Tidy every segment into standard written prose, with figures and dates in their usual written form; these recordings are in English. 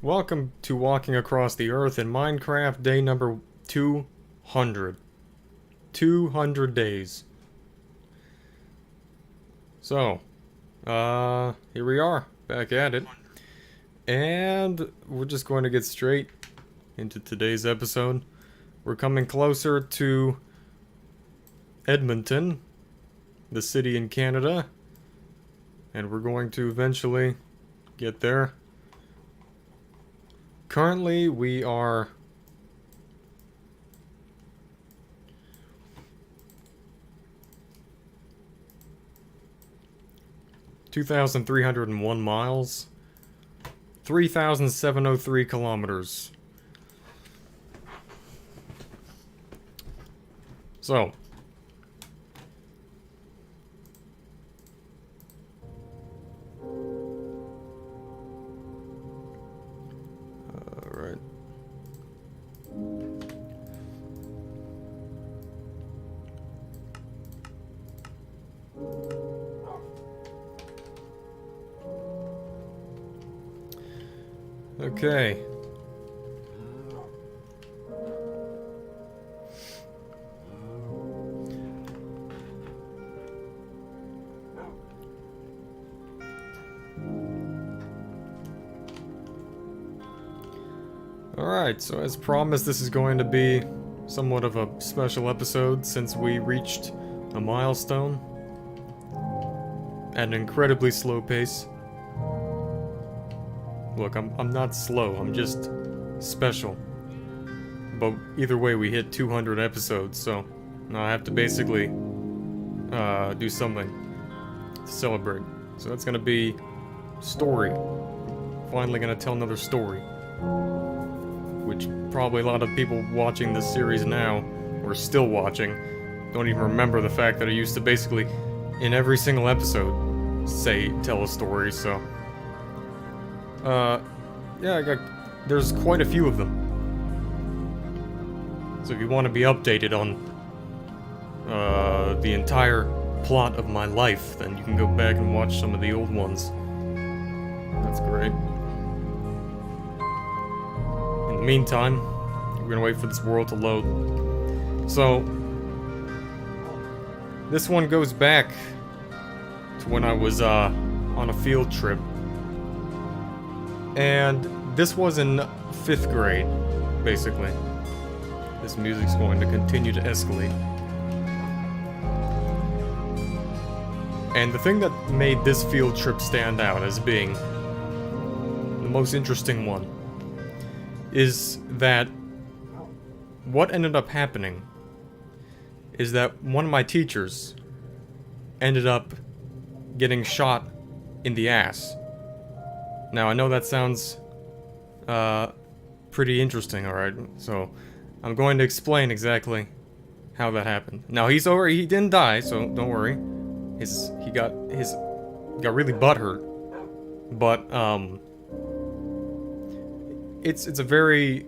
Welcome to Walking Across the Earth in Minecraft day number 200. 200 days. So, here we are, back at it. And we're just going to get straight into today's episode. We're coming closer to Edmonton, the city in Canada. And we're going to eventually get there. Currently, we are 2,301 miles, 3,703 kilometers. So, okay. Alright, so as promised, this is going to be somewhat of a special episode since we reached a milestone at an incredibly slow pace. Look, I'm not slow, I'm just special. But either way, we hit 200 episodes, so I have to basically do something to celebrate. So that's gonna be story. Finally gonna tell another story. Which probably a lot of people watching this series now, or still watching, don't even remember the fact that I used to basically, in every single episode, tell a story, so... yeah, there's quite a few of them. So if you want to be updated on, the entire plot of my life, then you can go back and watch some of the old ones. That's great. In the meantime, we're gonna wait for this world to load. So, this one goes back to when I was, on a field trip. And this was in 5th grade, basically. This music's going to continue to escalate. And the thing that made this field trip stand out as being the most interesting one is that what ended up happening is that one of my teachers ended up getting shot in the ass. Now, I know that sounds, pretty interesting, alright? So, I'm going to explain exactly how that happened. Now, he didn't die, so don't worry. He got really butthurt. But, it's a very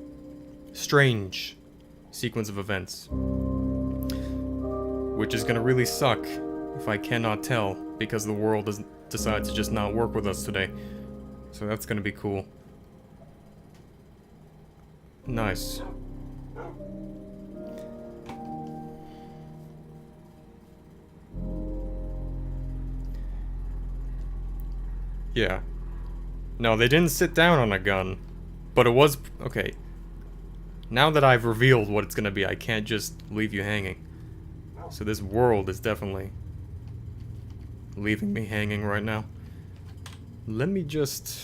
strange sequence of events. Which is gonna really suck if I cannot tell, because the world decides to just not work with us today. So that's gonna be cool. Nice. Yeah. No, they didn't sit down on a gun. But it was... okay. Now that I've revealed what it's gonna be, I can't just leave you hanging. So this world is definitely leaving me hanging right now. Let me just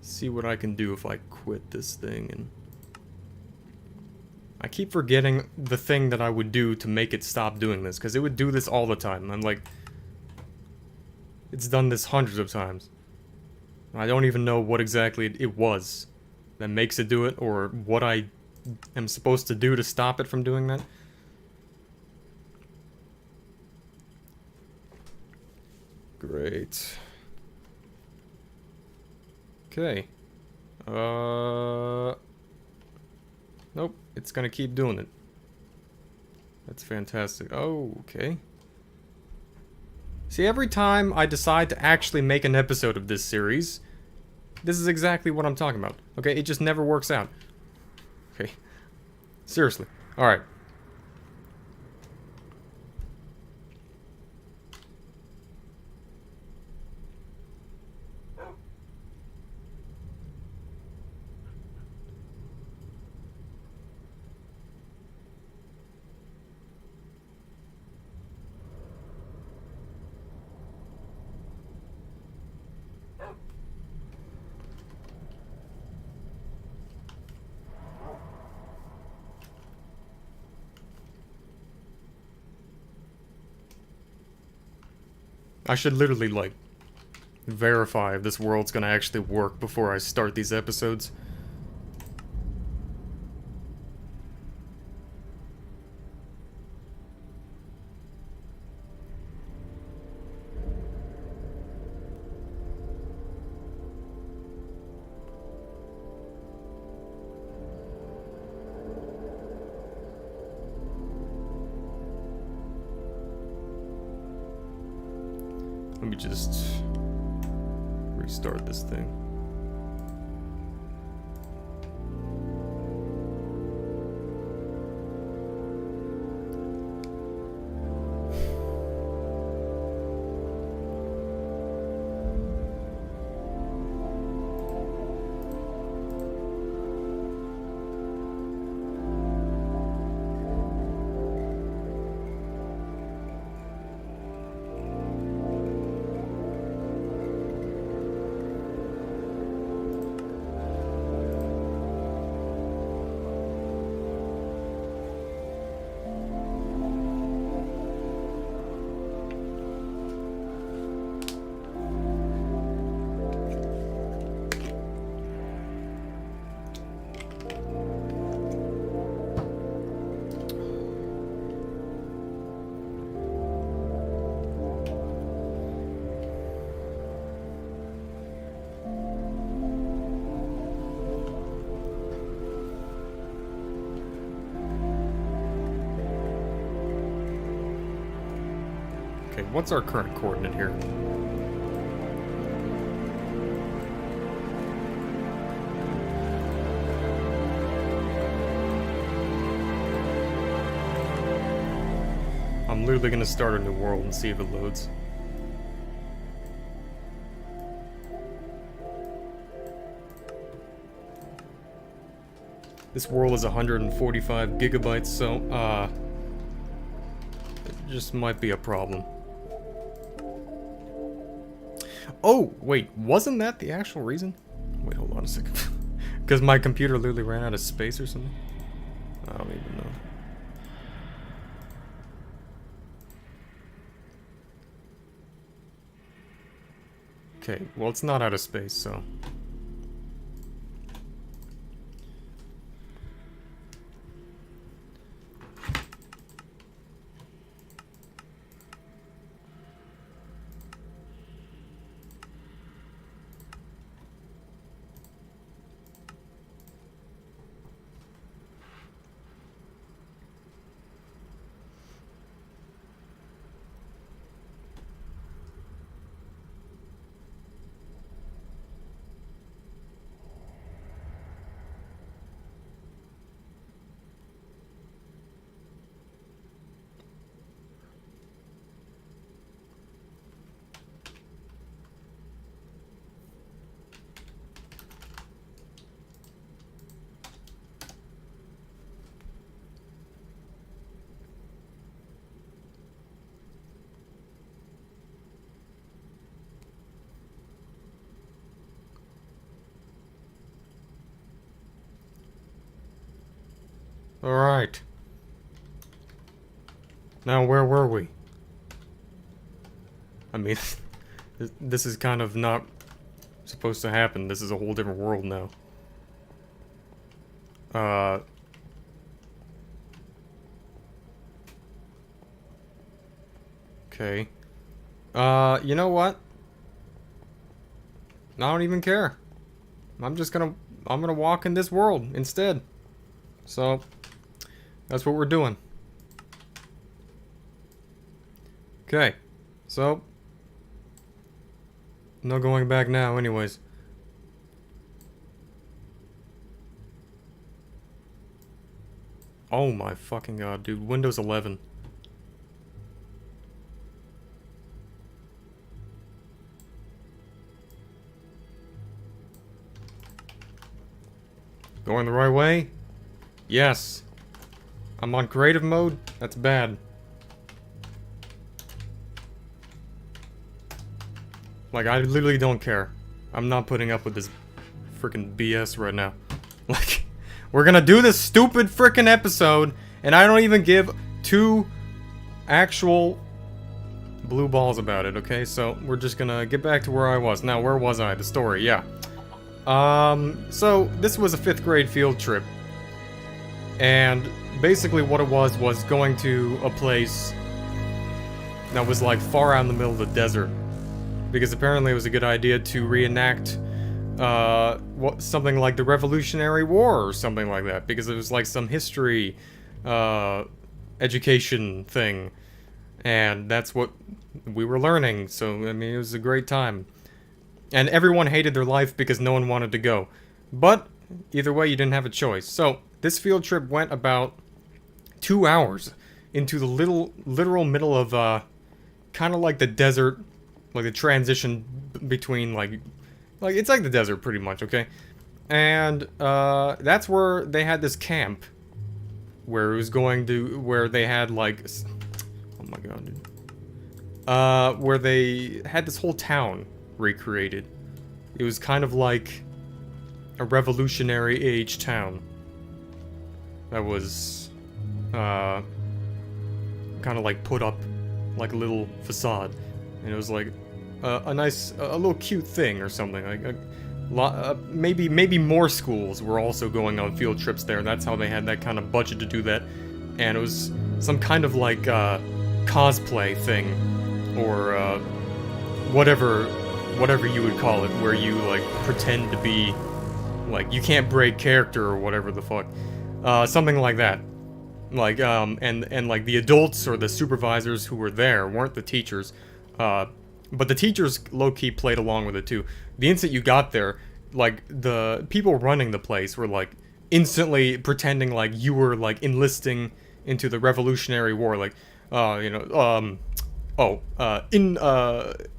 see what I can do if I quit this thing. And I keep forgetting the thing that I would do to make it stop doing this, because it would do this all the time. I'm like, it's done this hundreds of times. I don't even know what exactly it was that makes it do it, or what I am supposed to do to stop it from doing that. Great. Okay. Nope, it's gonna keep doing it. That's fantastic. Oh, okay. See, every time I decide to actually make an episode of this series, This is exactly what I'm talking about. Okay, it just never works out. Okay. Seriously. Alright. I should literally, like, verify if this world's gonna actually work before I start these episodes. Let me just restart this thing. Okay, what's our current coordinate here? I'm literally gonna start a new world and see if it loads. This world is 145 gigabytes, so, it just might be a problem. Oh, wait, wasn't that the actual reason? Wait, hold on a second. Because my computer literally ran out of space or something? I don't even know. Okay, well, it's not out of space, so... Alright. Now, where were we? I mean, this is kind of not supposed to happen. This is a whole different world now. Okay. You know what? I don't even care. I'm gonna walk in this world instead. So, that's what we're doing. Okay, so no going back now anyways. Oh my fucking god, dude. Windows 11. Going the right way? Yes. I'm on creative mode? That's bad. Like, I literally don't care. I'm not putting up with this freaking BS right now. Like, we're gonna do this stupid freaking episode, and I don't even give two actual blue balls about it, okay? So, we're just gonna get back to where I was. Now, where was I? The story, yeah. So, this was a 5th grade field trip. And basically what it was going to a place that was like far out in the middle of the desert. Because apparently it was a good idea to reenact something like the Revolutionary War or something like that. Because it was like some history education thing. And that's what we were learning. So, I mean, it was a great time. And everyone hated their life because no one wanted to go. But either way, you didn't have a choice. So, this field trip went about 2 hours into the literal middle of, kind of like the desert, like the transition between, like, it's like the desert pretty much, okay? And, that's where they had this camp, where it was going to, where they had, like, oh my god, dude. Where they had this whole town recreated. It was kind of like a revolutionary age town that was kind of like put up like a little facade, and it was like a nice, a little cute thing or something. Like maybe more schools were also going on field trips there. That's how they had that kind of budget to do that, and it was some kind of like cosplay thing, or whatever you would call it, where you like pretend to be like you can't break character or whatever the fuck. Something like that. Like, and like the adults or the supervisors who were there weren't the teachers. But the teachers low-key played along with it too. The instant you got there, like, the people running the place were like instantly pretending like you were like enlisting into the Revolutionary War, like,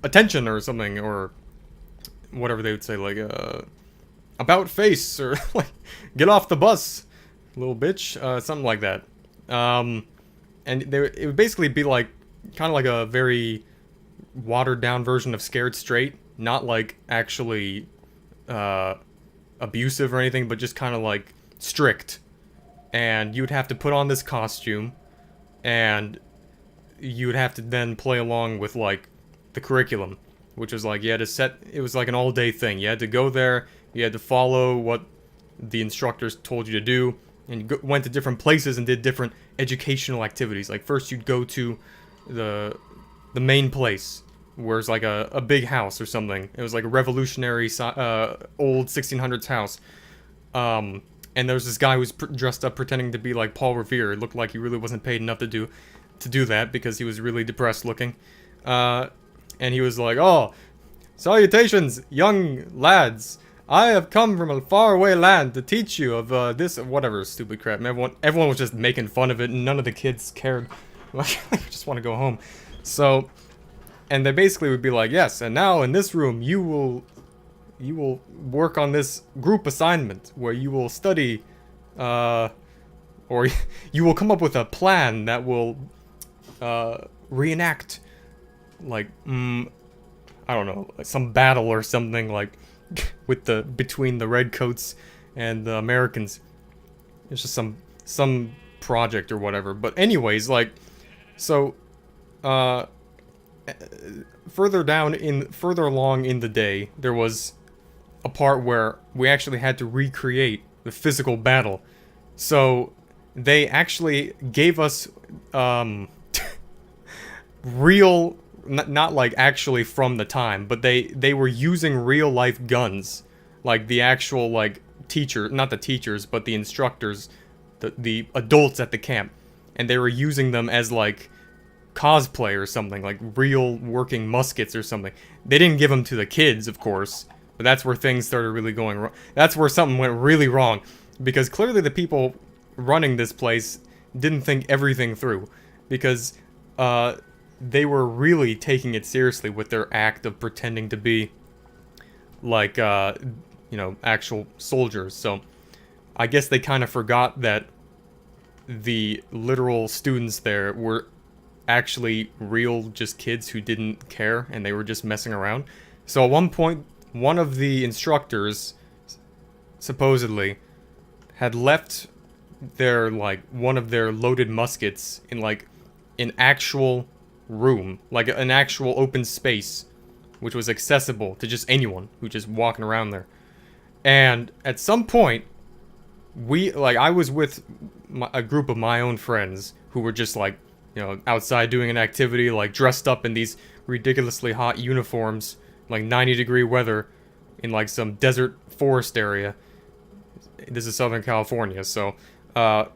attention or something, or whatever they would say, like, about face, or like, get off the bus, little bitch, something like that. And it would basically be like, kind of like a very watered down version of Scared Straight, not like actually, abusive or anything, but just kind of like strict. And you would have to put on this costume, and you would have to then play along with like the curriculum, which was like, you had to set, it was like an all-day thing. You had to go there, you had to follow what the instructors told you to do, and you went to different places and did different educational activities. Like, first you'd go to the main place, where it's like a big house or something. It was like a revolutionary old 1600s house. And there was this guy who was dressed up pretending to be like Paul Revere. It looked like he really wasn't paid enough to do that, because he was really depressed looking. And he was like, "Oh, salutations, young lads. I have come from a faraway land to teach you of this," whatever stupid crap. And everyone was just making fun of it, and none of the kids cared. Like, I just want to go home. So, and they basically would be like, "Yes, and now in this room you will work on this group assignment where you will study, or you will come up with a plan that will reenact, like, I don't know, like some battle or something, like, with between the redcoats and the Americans." It's just some project or whatever. But anyways, like, so further along in the day, there was a part where we actually had to recreate the physical battle. So they actually gave us real, not like actually from the time, but they were using real life guns, like the actual like not the teachers, but the instructors, the adults at the camp, and they were using them as like cosplay or something, like real working muskets or something. They didn't give them to the kids, of course, but that's where things started really going wrong. That's where something went really wrong, because clearly the people running this place didn't think everything through, because they were really taking it seriously with their act of pretending to be like actual soldiers. So I guess they kind of forgot that the literal students there were actually real just kids who didn't care and they were just messing around. So at one point, one of the instructors supposedly had left their one of their loaded muskets in an actual room, like an actual open space, which was accessible to just anyone who just walking around there. And at some point, I was with a group of my own friends who were just outside doing an activity, dressed up in these ridiculously hot uniforms, 90-degree weather, in some desert forest area. This is Southern California, so, and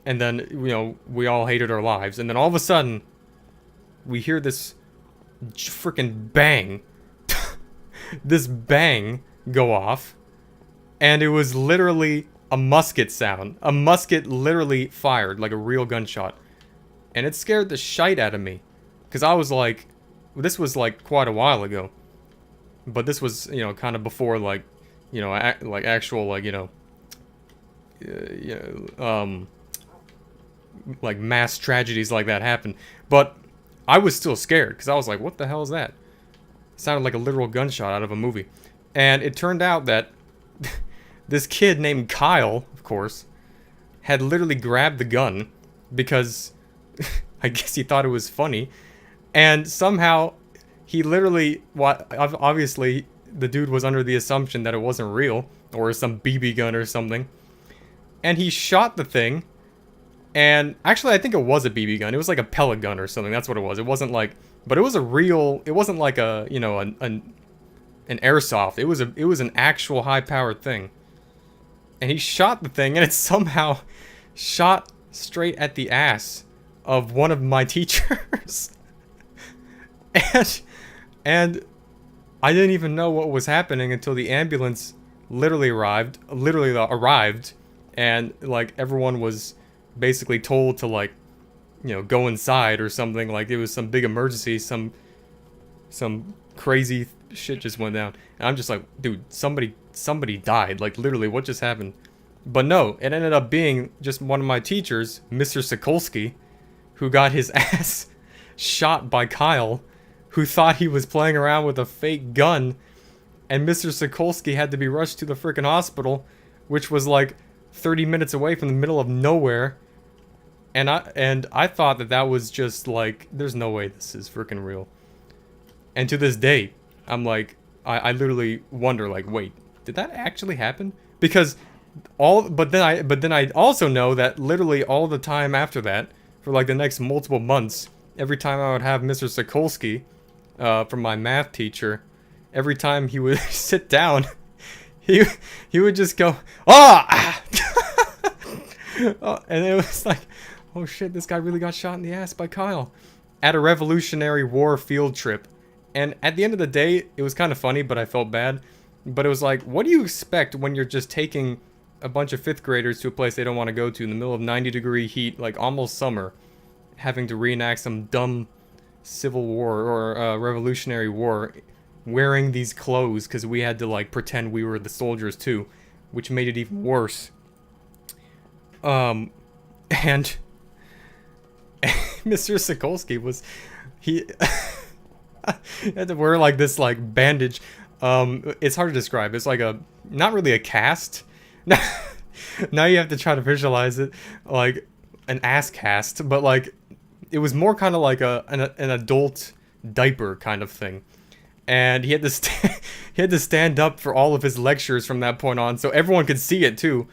then, we all hated our lives, and then all of a sudden, we hear this freaking bang, this bang go off, and it was literally a musket sound. A musket literally fired, like a real gunshot. And it scared the shite out of me. Because I was like, this was quite a while ago. But this was, kind of before actual mass tragedies like that happen. But I was still scared because I was like, what the hell is that? It sounded like a literal gunshot out of a movie. And it turned out that this kid named Kyle, of course, had literally grabbed the gun because I guess he thought it was funny. And somehow he literally, obviously the dude was under the assumption that it wasn't real or some BB gun or something. And he shot the thing. And actually, I think it was a BB gun. It was like a pellet gun or something. That's what it was. It wasn't but it was a real, it wasn't like an airsoft. It was an actual high-powered thing. And he shot the thing, and it somehow shot straight at the ass of one of my teachers. and I didn't even know what was happening until the ambulance literally arrived, and everyone was basically told to go inside or something. It was some big emergency, some crazy shit just went down. And I'm just like, dude, somebody died. Literally, what just happened? But no, it ended up being just one of my teachers, Mr. Sokolsky, who got his ass shot by Kyle, who thought he was playing around with a fake gun, and Mr. Sokolsky had to be rushed to the freaking hospital, which was 30 minutes away from the middle of nowhere. And I thought that was just there's no way this is freaking real. And to this day, I'm I literally wonder, wait, did that actually happen? Because but then I also know that literally all the time after that, for the next multiple months, every time I would have Mr. Sokolsky, from my math teacher, every time he would sit down, he would just go, ah! And it was oh shit, this guy really got shot in the ass by Kyle at a Revolutionary War field trip. And at the end of the day, it was kind of funny, but I felt bad. But it was what do you expect when you're just taking a bunch of 5th graders to a place they don't want to go to in the middle of 90-degree heat, almost summer, having to reenact some dumb Civil War or Revolutionary War, wearing these clothes because we had to pretend we were the soldiers too, which made it even worse. And Mr. Sokolsky was, he had to wear this bandage. It's hard to describe. It's not really a cast. Now you have to try to visualize it an ass cast, but it was more kind of an adult diaper kind of thing. And he had to stand up for all of his lectures from that point on, so everyone could see it too,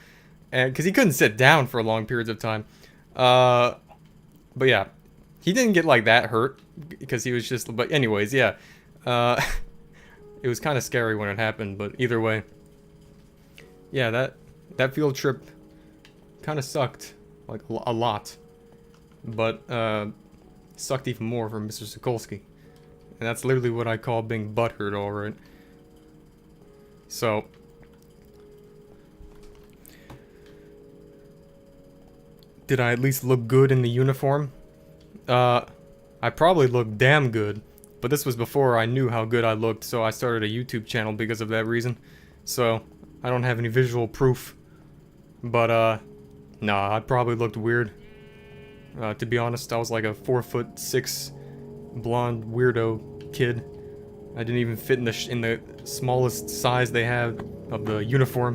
and because he couldn't sit down for long periods of time. But yeah, he didn't get that hurt because he was just. But anyways, yeah, it was kind of scary when it happened. But either way, yeah, that field trip kind of sucked a lot, but sucked even more for Mr. Sokolsky. And that's literally what I call being butthurt, alright. So, Did I at least look good in the uniform? I probably looked damn good, but this was before I knew how good I looked, so I started a YouTube channel because of that reason. So, I don't have any visual proof. But, nah, I probably looked weird. To be honest, I was like a 4'6" blonde weirdo kid. I didn't even fit in the smallest size they had of the uniform,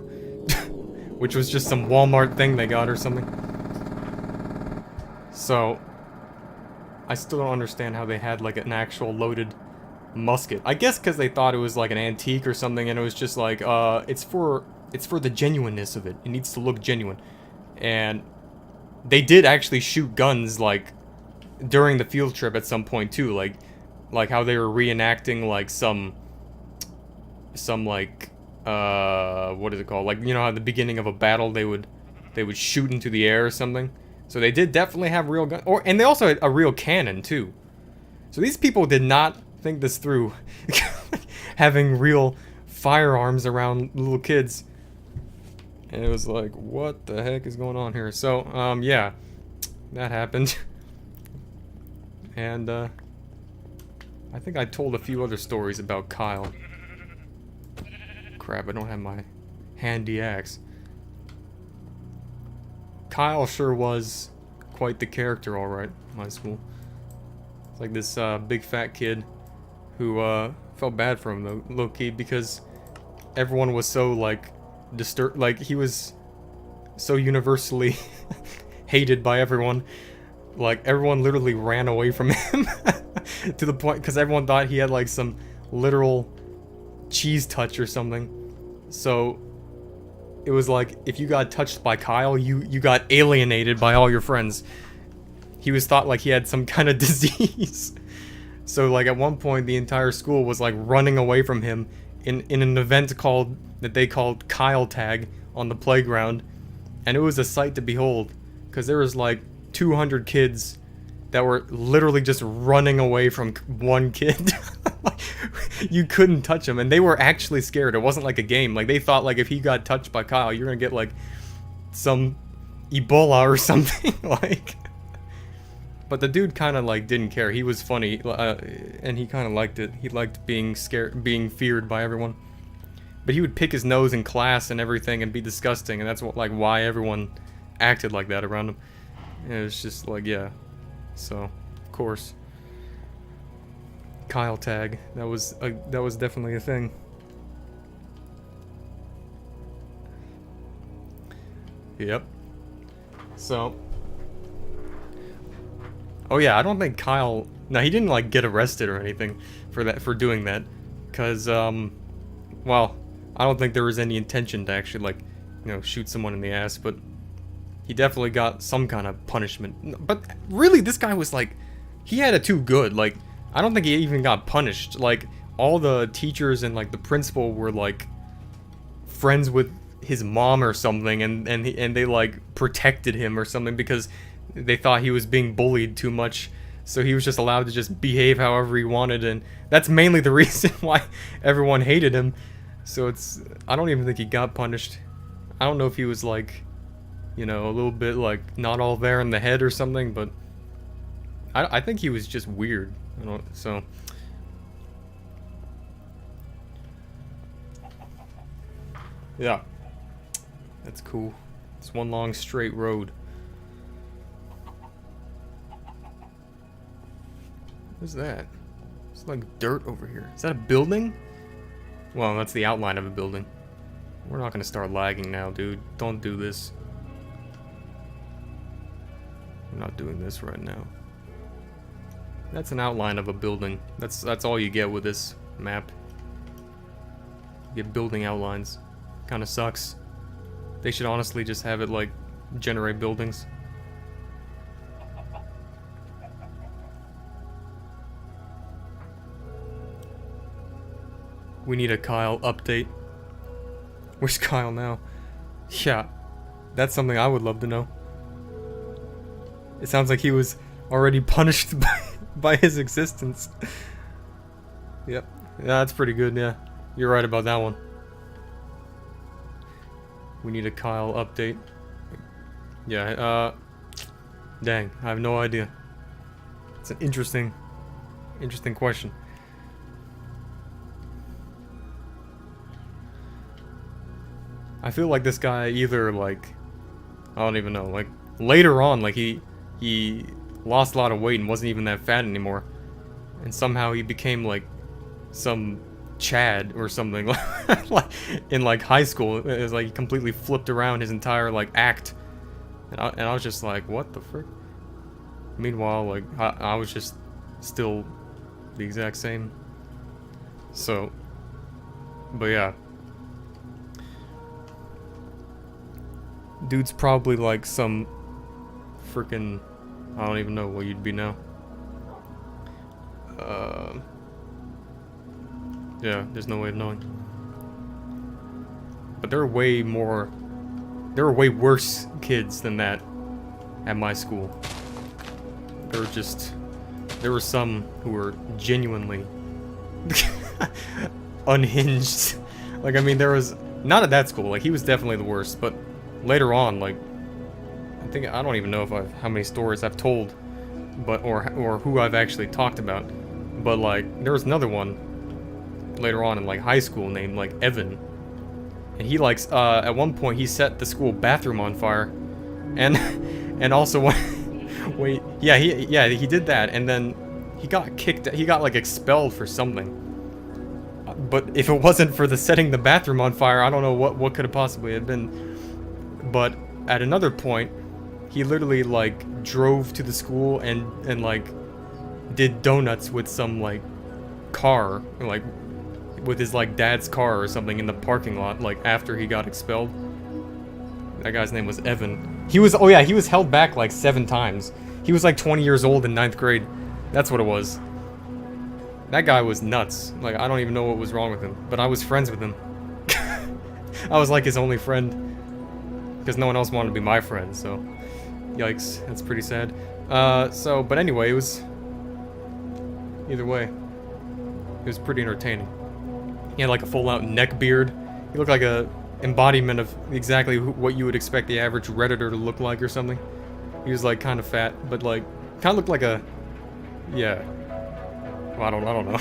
which was just some Walmart thing they got or something. So, I still don't understand how they had like an actual loaded musket. I guess because they thought it was like an antique or something, and it was just like, it's for the genuineness of it. It needs to look genuine. And they did actually shoot guns like during the field trip at some point too, like how they were reenacting like some like what is it called? Like, you know how at the beginning of a battle they would shoot into the air or something. So they did definitely have real guns, and they also had a real cannon too. So these people did not think this through, having real firearms around little kids. And it was like, what the heck is going on here? So, yeah, that happened. And, I think I told a few other stories about Kyle. Crap, I don't have my handy axe. Kyle sure was quite the character, alright, in my school. It's like this, big fat kid who, felt bad for him, though, low-key, because everyone was so, like, disturbed. Like, he was so universally hated by everyone. Like, everyone literally ran away from him to the point, because everyone thought he had, like, some literal cheese touch or something. So it was like, if you got touched by Kyle, you got alienated by all your friends. He was thought like he had some kind of disease. So, like, at one point, the entire school was, like, running away from him in an event that they called Kyle Tag on the playground. And it was a sight to behold, because there was, like, 200 kids that were literally just running away from one kid. You couldn't touch him, and they were actually scared. It wasn't like a game. Like, they thought, like, if he got touched by Kyle, you're gonna get, like, some Ebola or something, like. But the dude kind of, like, didn't care. He was funny, and he kind of liked it. He liked being scared, being feared by everyone. But he would pick his nose in class and everything and be disgusting, and that's what, like, why everyone acted like that around him. And it was just like, yeah. So, of course. Kyle Tag. That was definitely a thing. Yep. So. Oh yeah, I don't think Kyle. No, he didn't like get arrested or anything for doing that, cause well, I don't think there was any intention to actually like, you know, shoot someone in the ass, but he definitely got some kind of punishment. But really, this guy was like, he had it too good. Like, I don't think he even got punished. Like, all the teachers and like the principal were like friends with his mom or something, and they like protected him or something because they thought he was being bullied too much. So he was just allowed to just behave however he wanted, and that's mainly the reason why everyone hated him. So I don't even think he got punished. I don't know if he was like, you know, a little bit like not all there in the head or something, but I think he was just weird. You know, so yeah, that's cool. It's one long straight road. What's that? It's like dirt over here. Is that a building? Well, that's the outline of a building. We're not gonna start lagging now, dude. Don't do this. I'm not doing this right now. That's an outline of a building. That's all you get with this map. You get building outlines. Kinda sucks. They should honestly just have it like generate buildings. We need a Kyle update. Where's Kyle now? Yeah, that's something I would love to know. It sounds like he was already punished by his existence. Yep, yeah, that's pretty good, yeah. You're right about that one. We need a Kyle update. Yeah, Dang, I have no idea. It's an interesting question. I feel like this guy either, like, I don't even know, like, later on, like, he lost a lot of weight and wasn't even that fat anymore. And somehow he became, like, some Chad or something, like, in, like, high school. It was like he completely flipped around his entire, like, act. And I was just like, what the frick? Meanwhile, like, I was just still the exact same. So, but yeah. Dude's probably like some freaking, I don't even know what you'd be now. Yeah, there's no way of knowing. But there are way worse kids than that at my school. There were some who were genuinely unhinged. Like, I mean, there was, not at that school, like, he was definitely the worst, but later on, like, I don't even know if how many stories I've told, but, or who I've actually talked about, but, like, there was another one later on in, like, high school named, like, Evan, and he, like, at one point, he set the school bathroom on fire, and also, wait, yeah, he did that, and then he got, like, expelled for something. But if it wasn't for the setting the bathroom on fire, I don't know what could have possibly have been. But at another point, he literally, like, drove to the school and like, did donuts with some, like, car, like, with his, like, dad's car or something in the parking lot, like, after he got expelled. That guy's name was Evan. He was held back, like, 7 times. He was, like, 20 years old in 9th grade. That's what it was. That guy was nuts. Like, I don't even know what was wrong with him. But I was friends with him. I was, like, his only friend. Because no one else wanted to be my friend, so... Yikes. That's pretty sad. But anyway, it was... Either way. It was pretty entertaining. He had, like, a full-out neck beard. He looked like a embodiment of exactly what you would expect the average Redditor to look like or something. He was, like, kind of fat, but, like... Kind of looked like a... Yeah. Well, I don't know.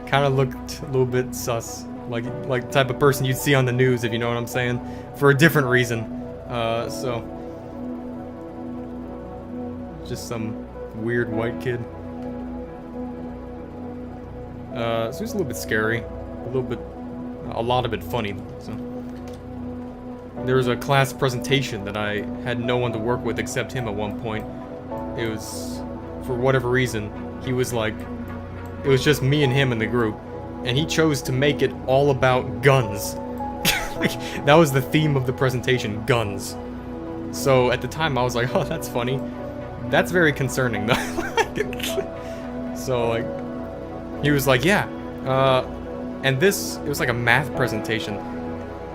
Kind of looked a little bit sus, like the type of person you'd see on the news, if you know what I'm saying, for a different reason. So just some weird white kid. So he's a little bit scary, a lot of it funny. So there was a class presentation that I had no one to work with except him at one point. It was, for whatever reason, he was like, it was just me and him in the group, and he chose to make it all about guns. Like, that was the theme of the presentation, guns. So at the time I was like, oh, that's funny. That's very concerning though. So like, he was like, yeah, and it was like a math presentation.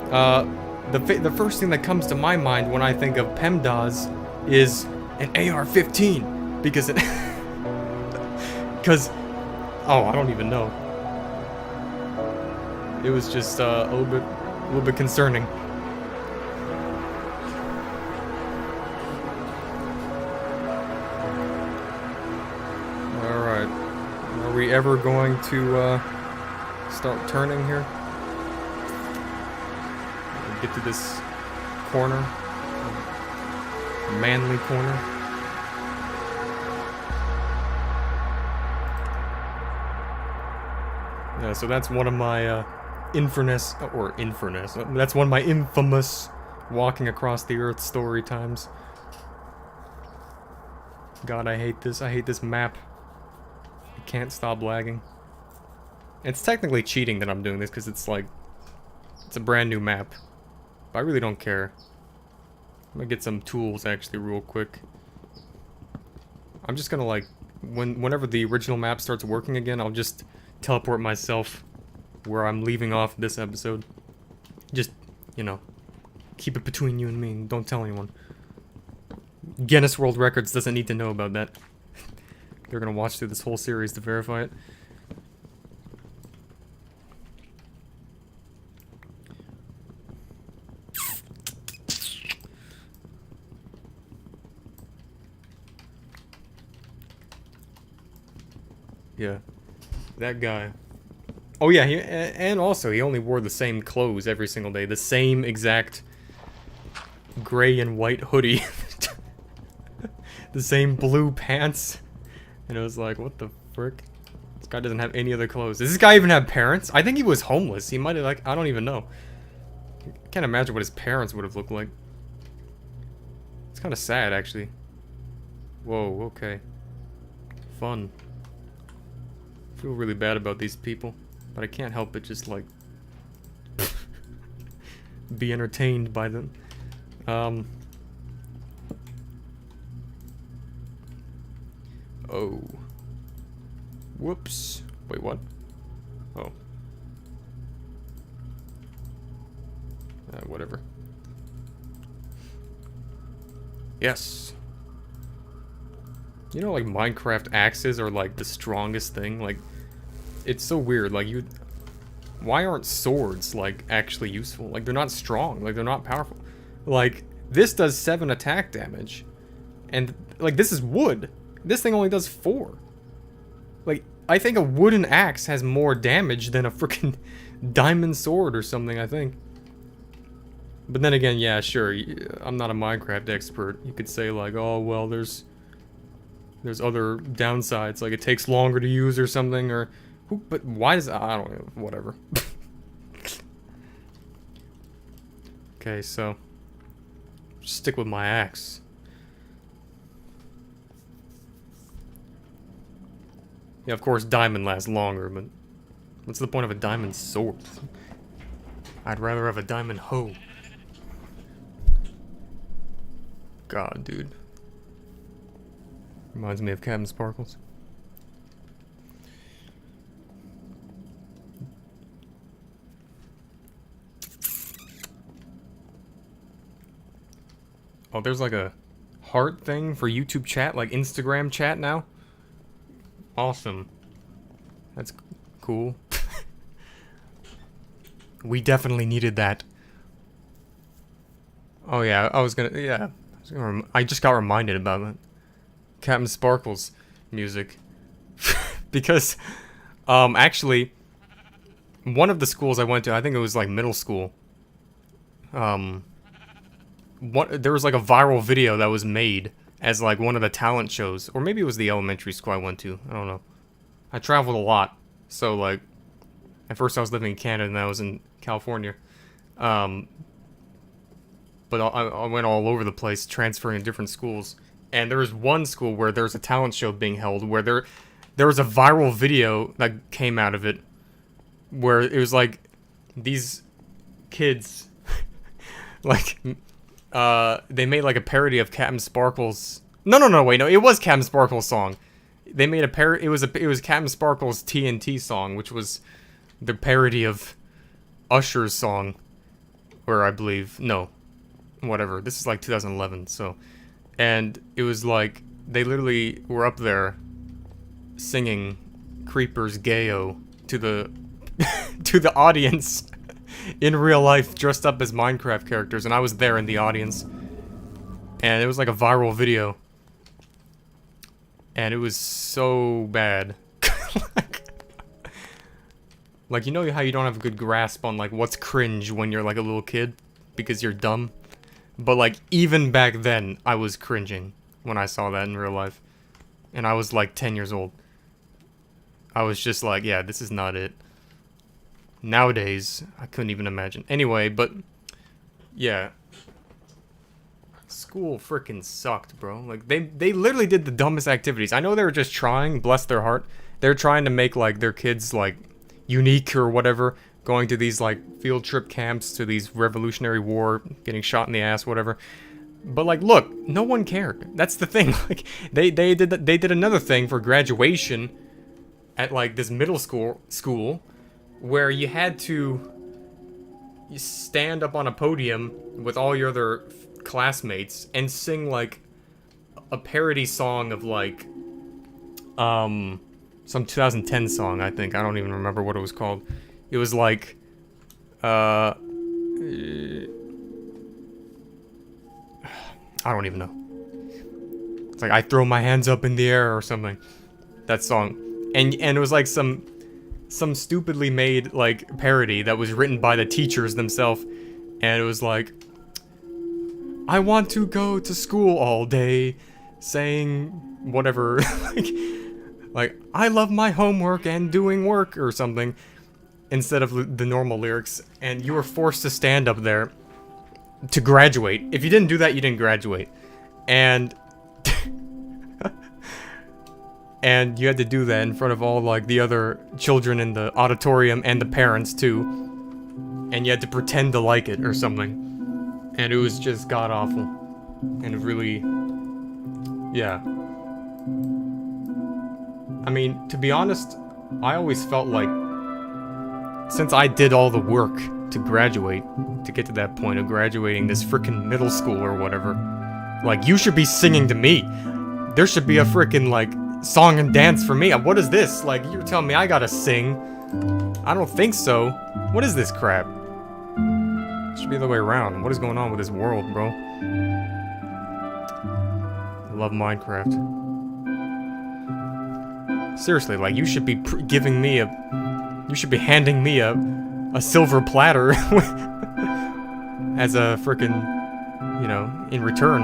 The first thing that comes to my mind when I think of PEMDAS is an AR-15, because it... Because, oh, I don't even know. It was just a little bit concerning. All right, are we ever going to start turning here? Get to this corner, manly corner. Yeah, so that's one of my infamous, that's one of my infamous walking across the earth story times. God, I hate this map. I can't stop lagging. It's technically cheating that I'm doing this because it's like, it's a brand new map. But I really don't care. I'm gonna get some tools actually real quick. I'm just gonna like, whenever the original map starts working again, I'll just teleport myself where I'm leaving off this episode. Just, you know, keep it between you and me and don't tell anyone. Guinness World Records doesn't need to know about that. They're gonna watch through this whole series to verify it. Yeah. That guy. Oh yeah, and also he only wore the same clothes every single day. The same exact gray and white hoodie. The same blue pants. And it was like, what the frick? This guy doesn't have any other clothes. Does this guy even have parents? I think he was homeless. He might have, like, I don't even know. I can't imagine what his parents would have looked like. It's kind of sad, actually. Whoa, okay. Fun. I feel really bad about these people, but I can't help but just, like, be entertained by them. Oh. Whoops. Wait, what? Oh. Whatever. Yes. You know, like, Minecraft axes are, like, the strongest thing? Like, it's so weird. Like, why aren't swords, like, actually useful? Like, they're not strong. Like, they're not powerful. Like, this does 7 attack damage. And, like, this is wood. This thing only does 4. Like, I think a wooden axe has more damage than a freaking diamond sword or something, I think. But then again, yeah, sure, I'm not a Minecraft expert. You could say, like, oh, well, there's other downsides, like it takes longer to use or something, or... But why does... I don't know, whatever. Okay, so... just stick with my axe. Yeah, of course, diamond lasts longer, but... what's the point of a diamond sword? I'd rather have a diamond hoe. God, dude. Reminds me of Captain Sparkles. Oh, there's like a heart thing for YouTube chat, like Instagram chat now? Awesome. That's cool. We definitely needed that. Oh yeah, I just got reminded about that. Captain Sparkles music. Because, actually, one of the schools I went to, I think it was like middle school, there was like a viral video that was made as like one of the talent shows, or maybe it was the elementary school I went to, I don't know. I traveled a lot, so like, at first I was living in Canada and I was in California, but I went all over the place transferring to different schools. And there was one school where there's a talent show being held where there was a viral video that came out of it where it was like these kids like they made like a parody of Captain Sparkles. No, wait, no, it was Captain Sparkles' song. They made a parody. It was Captain Sparkles' TNT song, which was the parody of Usher's song, or I believe whatever. This is like 2011, so. And it was like, they literally were up there singing Creeper's Gayo to the to the audience in real life, dressed up as Minecraft characters, and I was there in the audience. And it was like a viral video. And it was so bad. Like, you know how you don't have a good grasp on like what's cringe when you're like a little kid because you're dumb? But, like, even back then, I was cringing when I saw that in real life. And I was, like, 10 years old. I was just like, yeah, this is not it. Nowadays, I couldn't even imagine. Anyway, but, yeah. School frickin' sucked, bro. Like, they literally did the dumbest activities. I know they were just trying, bless their heart. They're trying to make, like, their kids, like, unique or whatever. Going to these, like, field trip camps to these Revolutionary War, getting shot in the ass, whatever. But, like, look, no one cared. That's the thing. Like, they did another thing for graduation at, like, this middle school where you had to stand up on a podium with all your other classmates and sing, like, a parody song of, like, some 2010 song, I think. I don't even remember what it was called. It was like, I don't even know. It's like, I throw my hands up in the air or something. That song. and it was like some stupidly made like parody that was written by the teachers themselves, and it was like, I want to go to school all day, saying whatever, like I love my homework and doing work or something, instead of the normal lyrics, and you were forced to stand up there to graduate. If you didn't do that, you didn't graduate, and and you had to do that in front of all like the other children in the auditorium and the parents too, and you had to pretend to like it or something. And it was just god-awful. And it really... yeah. I mean, to be honest, I always felt like, since I did all the work to graduate, to get to that point of graduating this frickin' middle school or whatever, like, you should be singing to me. There should be a frickin', like, song and dance for me. What is this? Like, you're telling me I gotta sing? I don't think so. What is this crap? It should be the other way around. What is going on with this world, bro? I love Minecraft. Seriously, like, you should be giving me a... you should be handing me a silver platter as a frickin', you know, in return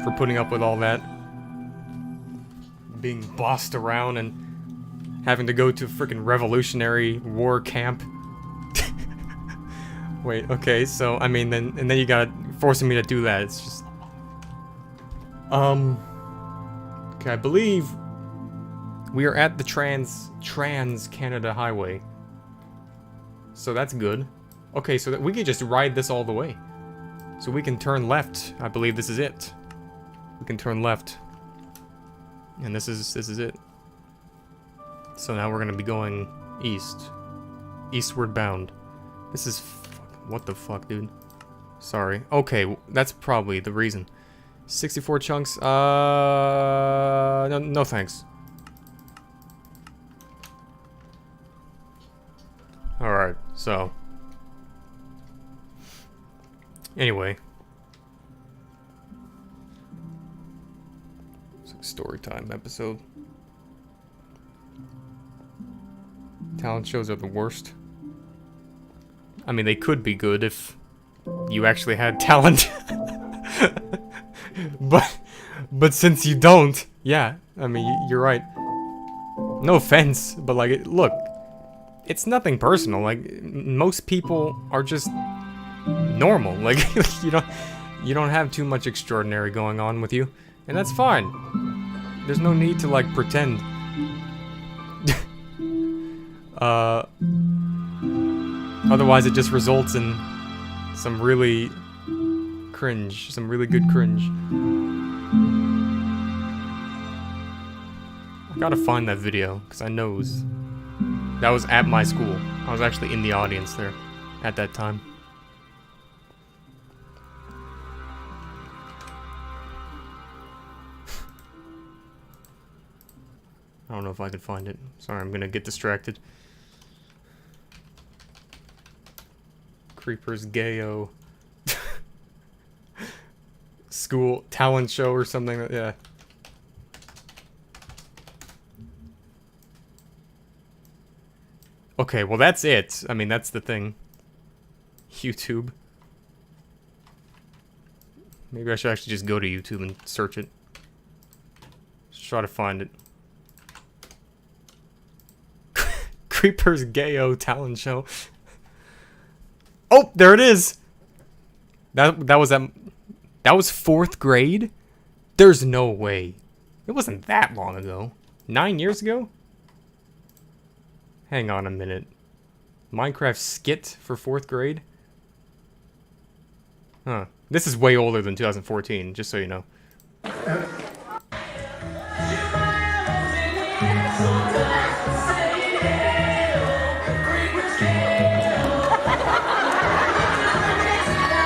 for putting up with all that. Being bossed around and having to go to a frickin' Revolutionary War camp. Wait, okay, so, I mean, then you got forcing me to do that. It's just... okay, I believe we are at the Trans-Canada Highway. So that's good. Okay, so that we can just ride this all the way. So we can turn left. I believe this is it. We can turn left. And this is it. So now we're gonna be going east. Eastward bound. This is... what the fuck, dude? Sorry. Okay, that's probably the reason. 64 chunks. No thanks. Alright, so. Anyway. It's like a story time episode. Talent shows are the worst. I mean, they could be good if you actually had talent. but since you don't, yeah, I mean, you're right. No offense, but like, look, it's nothing personal. Like, most people are just normal. Like, you don't have too much extraordinary going on with you, and that's fine. There's no need to like pretend. Otherwise, it just results in some really cringe, some really good cringe. I gotta find that video, because I know that was at my school. I was actually in the audience there at that time. I don't know if I could find it. Sorry, I'm gonna get distracted. Creepers Gayo school talent show or something. Yeah. Okay, well that's it. I mean, that's the thing. YouTube. Maybe I should actually just go to YouTube and search it. Just try to find it. Creepers Gayo talent show. Oh, there it is. That was 4th grade? There's no way. It wasn't that long ago. 9 years ago? Hang on a minute. Minecraft skit for 4th grade? Huh. This is way older than 2014, just so you know.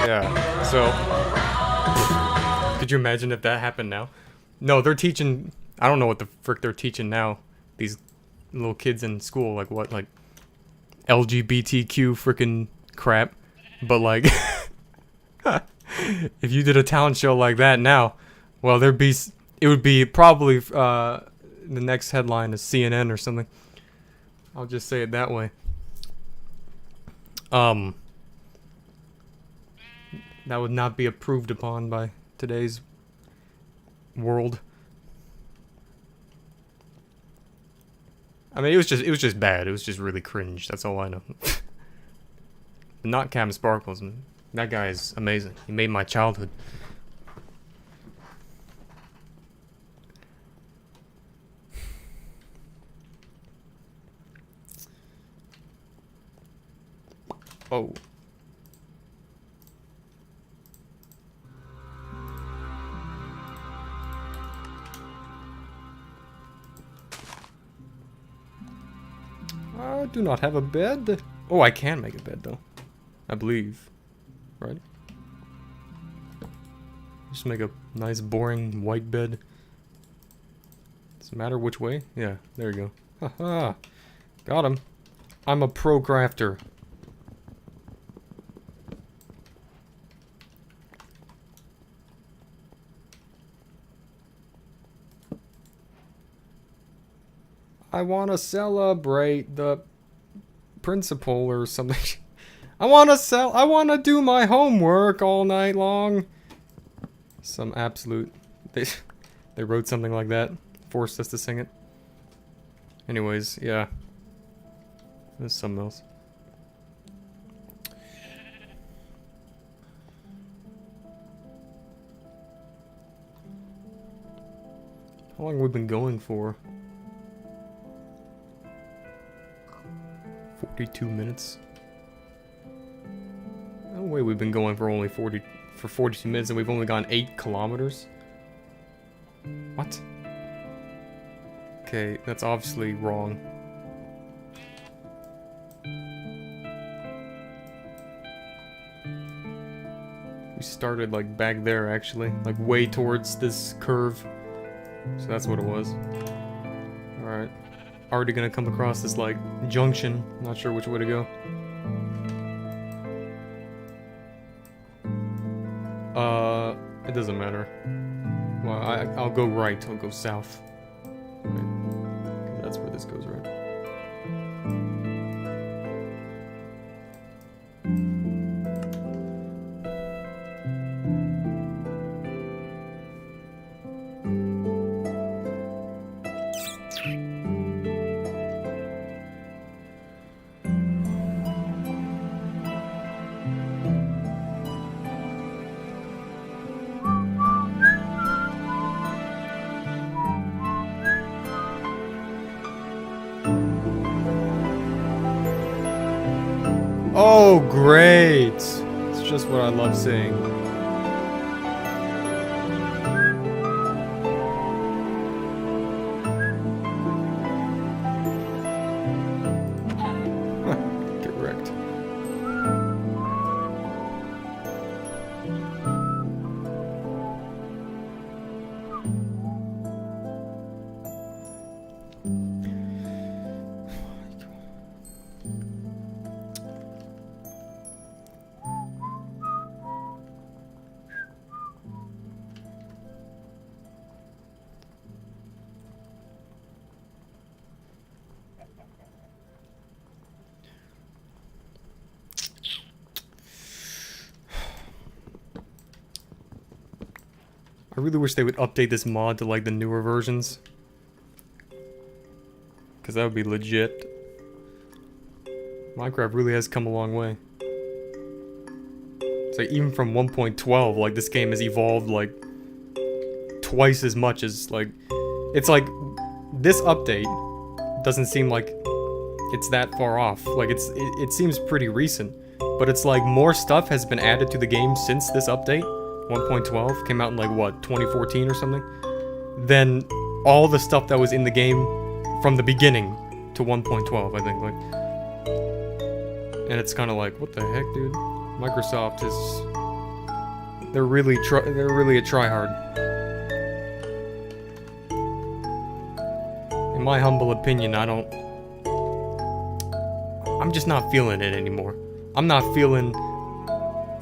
Yeah, so could you imagine if that happened now? No, they're teaching, I don't know what the frick they're teaching now. These little kids in school, like what, like LGBTQ frickin' crap. But like, if you did a talent show like that now, well, it would be probably the next headline is CNN or something. I'll just say it that way. That would not be approved upon by today's world. I mean, it was just bad. It was just really cringe. That's all I know. Not Captain Sparkles. That guy is amazing. He made my childhood. Oh. I do not have a bed. Oh, I can make a bed though. I believe. Right? Just make a nice boring white bed. Does it matter which way? Yeah, there you go. Haha. Got him. I'm a pro crafter. I want to celebrate the principal or something. I want to do my homework all night long. Some absolute... They wrote something like that. Forced us to sing it. Anyways, yeah. There's something else. How long have we been going for? 42 minutes. No way we've been going for only 42 minutes and we've only gone 8 kilometers. What? Okay, that's obviously wrong. We started like back there actually, like way towards this curve. So that's what it was. Alright. Already gonna come across this like junction. Not sure which way to go. It doesn't matter. Well, I'll go right. I'll go south. Right. That's where this goes, right? Oh, great! It's just what I love seeing. Get wrecked. I really wish they would update this mod to like the newer versions. Because that would be legit. Minecraft really has come a long way. It's like even from 1.12, like this game has evolved like twice as much as like... It's like this update doesn't seem like it's that far off. Like it seems pretty recent. But it's like more stuff has been added to the game since this update. 1.12 came out in like what, 2014 or something? Then all the stuff that was in the game from the beginning to 1.12, I think, like. And it's kind of like, what the heck, dude? Microsoft is they're really a tryhard. In my humble opinion, I'm just not feeling it anymore.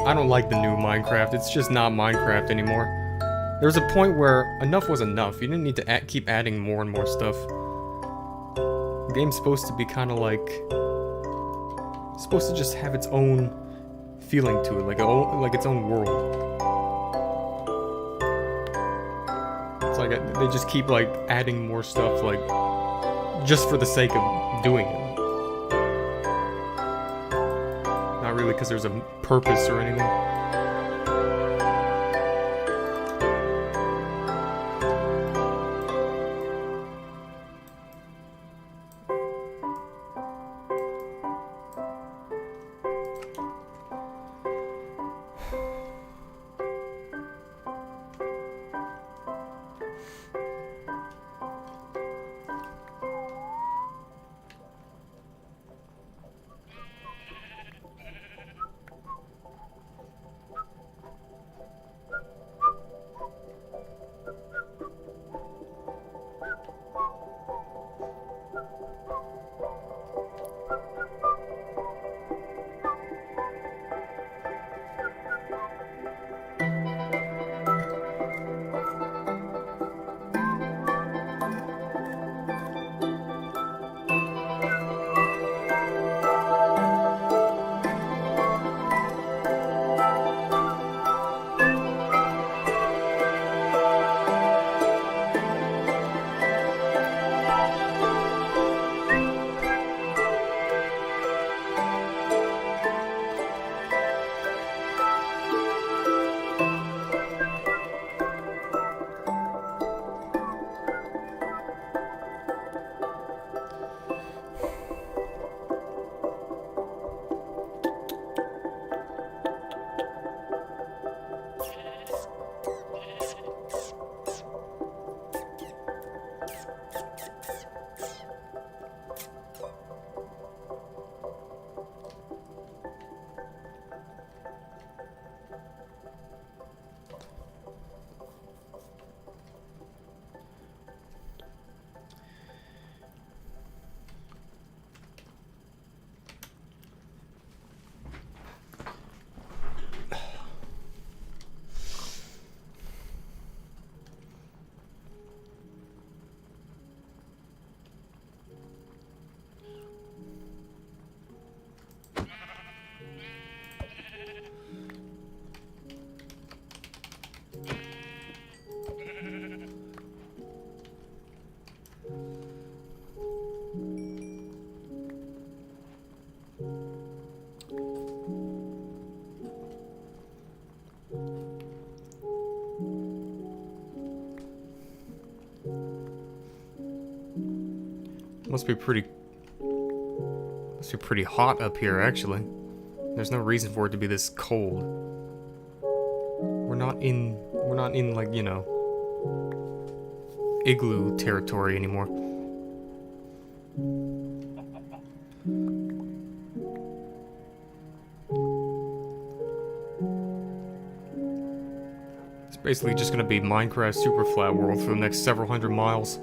I don't like the new Minecraft. It's just not Minecraft anymore. There's a point where enough was enough. You didn't need to keep adding more and more stuff. The game's supposed to be kind of like... supposed to just have its own feeling to it, like its own world. It's like they just keep like adding more stuff, like just for the sake of doing it. Not really because there's a purpose or anything. Must be pretty hot up here, actually. There's no reason for it to be this cold. We're not in like, you know, igloo territory anymore. It's basically just gonna be Minecraft Super Flat World for the next several hundred miles.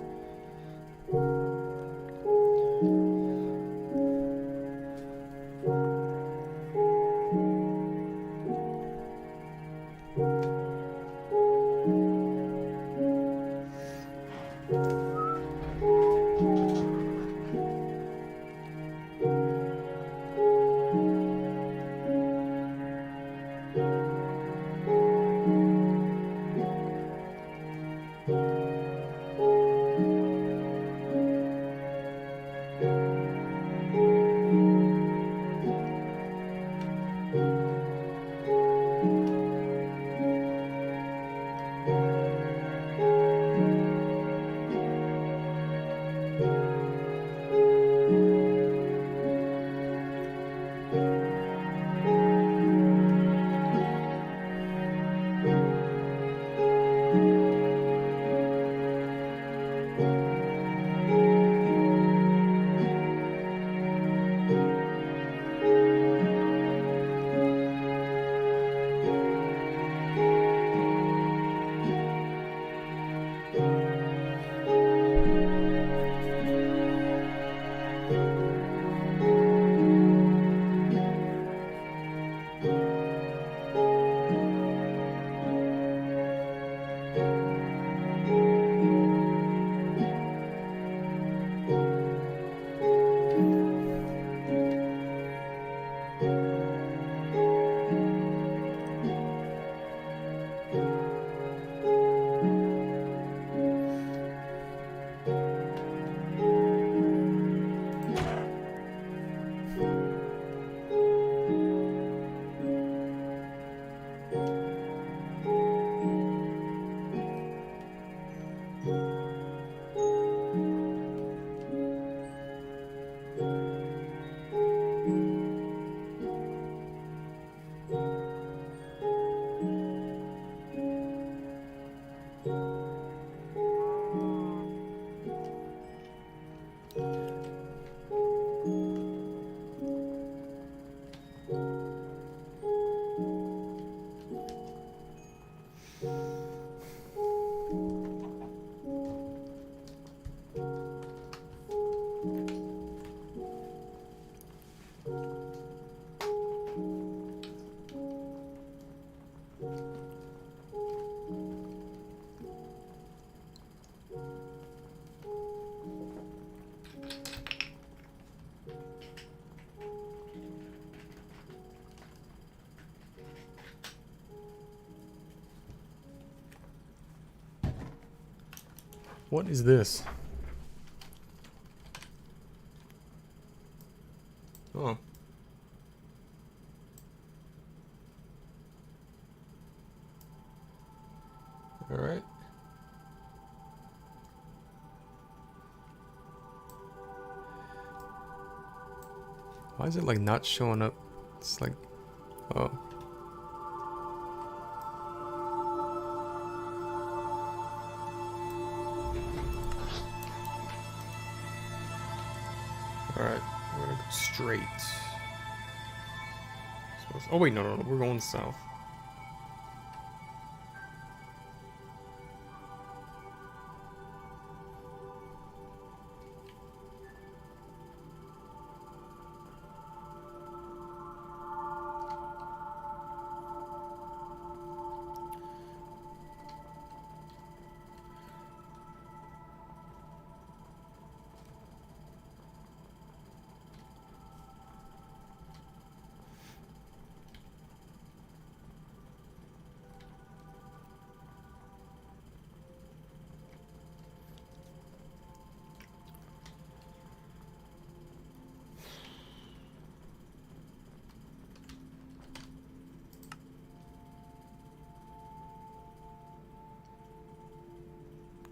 What is this? Oh. Alright. Why is it like not showing up? It's like, oh. Alright, we're gonna go straight. Oh wait, no, we're going south.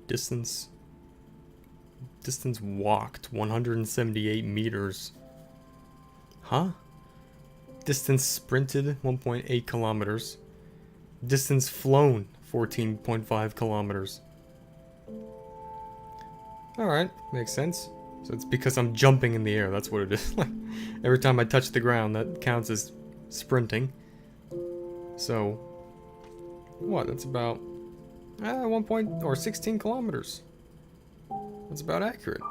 Distance walked 178 meters. Huh? Distance sprinted 1.8 kilometers. Distance flown 14.5 kilometers. Alright, makes sense. So it's because I'm jumping in the air, that's what it is. Every time I touch the ground, that counts as sprinting. So, what? That's about 16 kilometers. That's about accurate.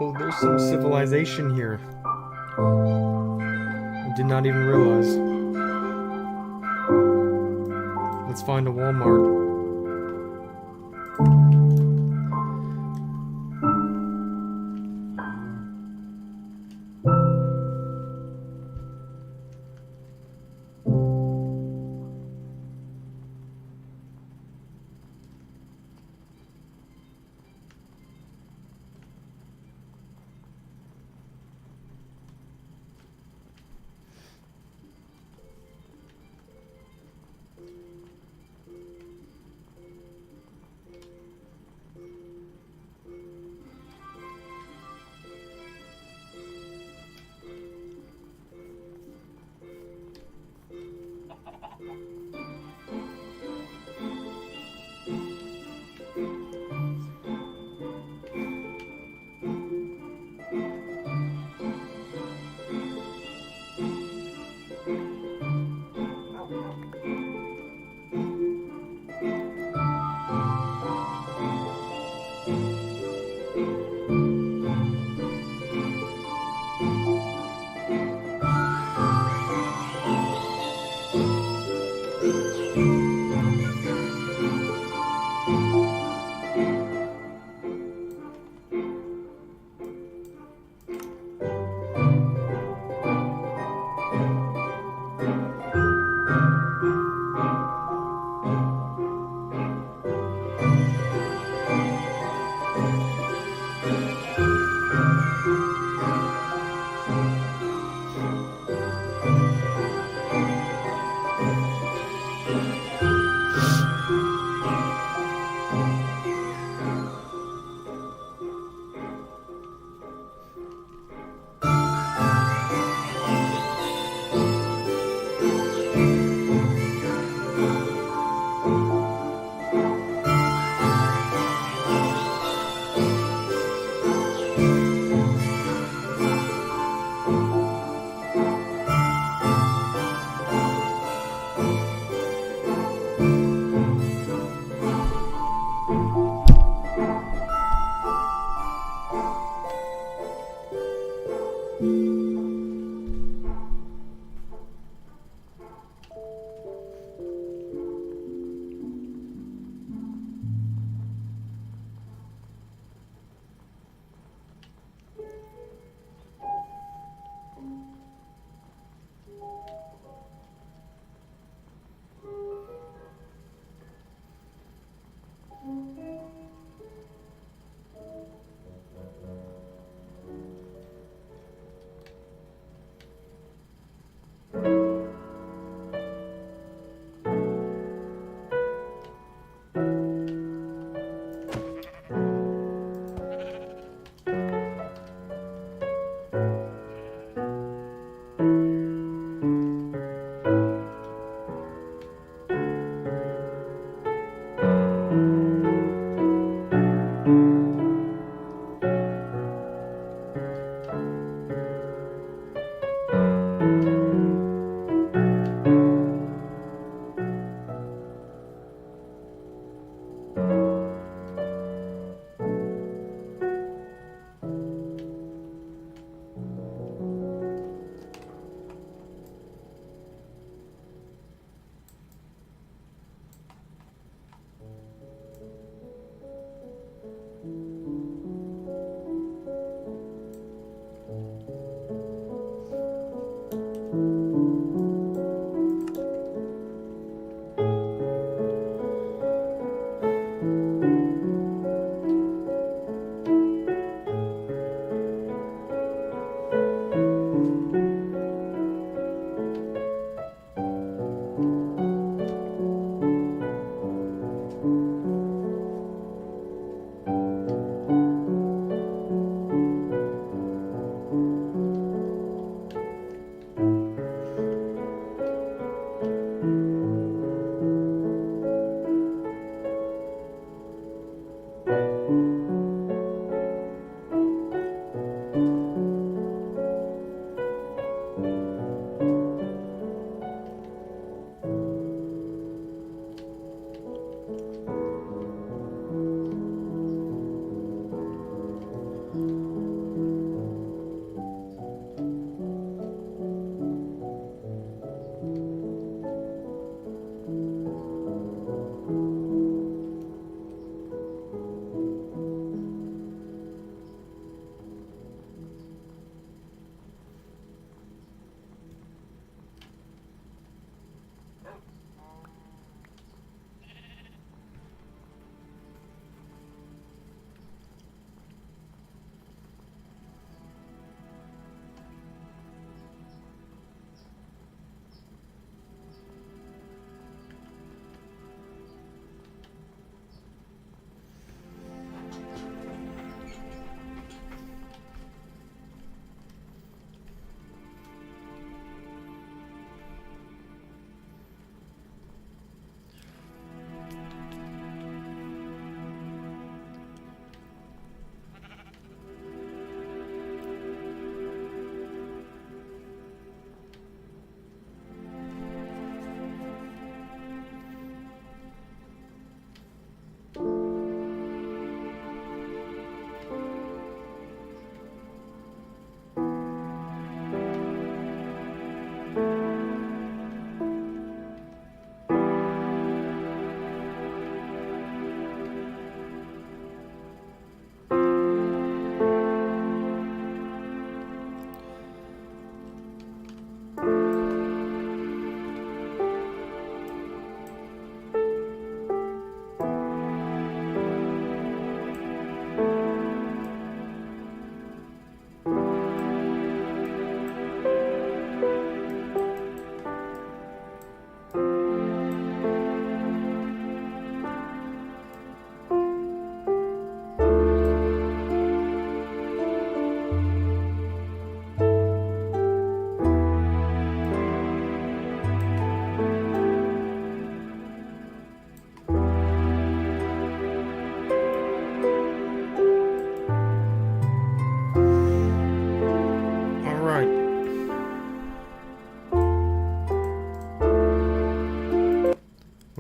Oh, there's some civilization here. I did not even realize. Let's find a Walmart.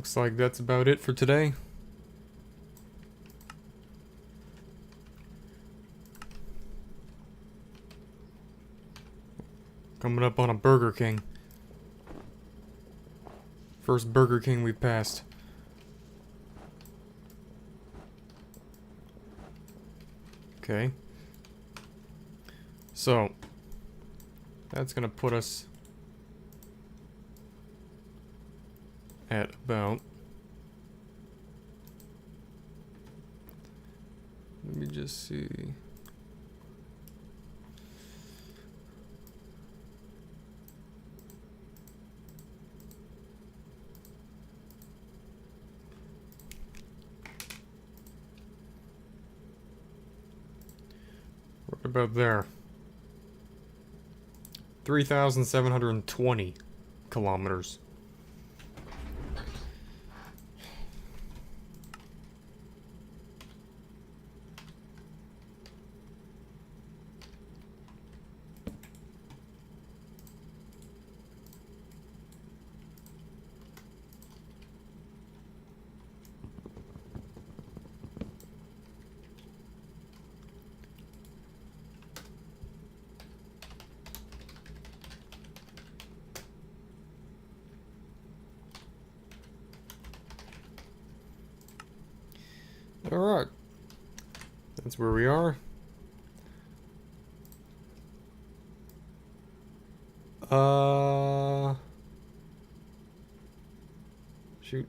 Looks like that's about it for today. Coming up on a Burger King. First Burger King we passed. Okay. So, that's gonna put us at about... Let me just see... What about there? 3,720 kilometers. Alright. That's where we are. Shoot.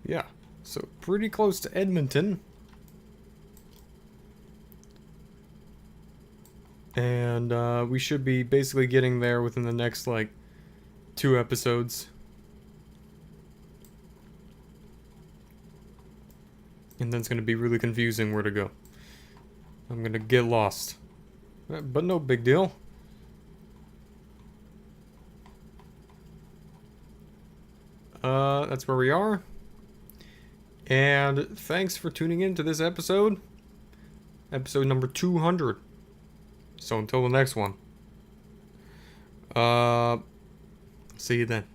Yeah. So pretty close to Edmonton. And we should be basically getting there within the next, like, 2 episodes. And then it's going to be really confusing where to go. I'm going to get lost. But no big deal. That's where we are. And thanks for tuning in to this episode. Episode number 200. So until the next one. See you then.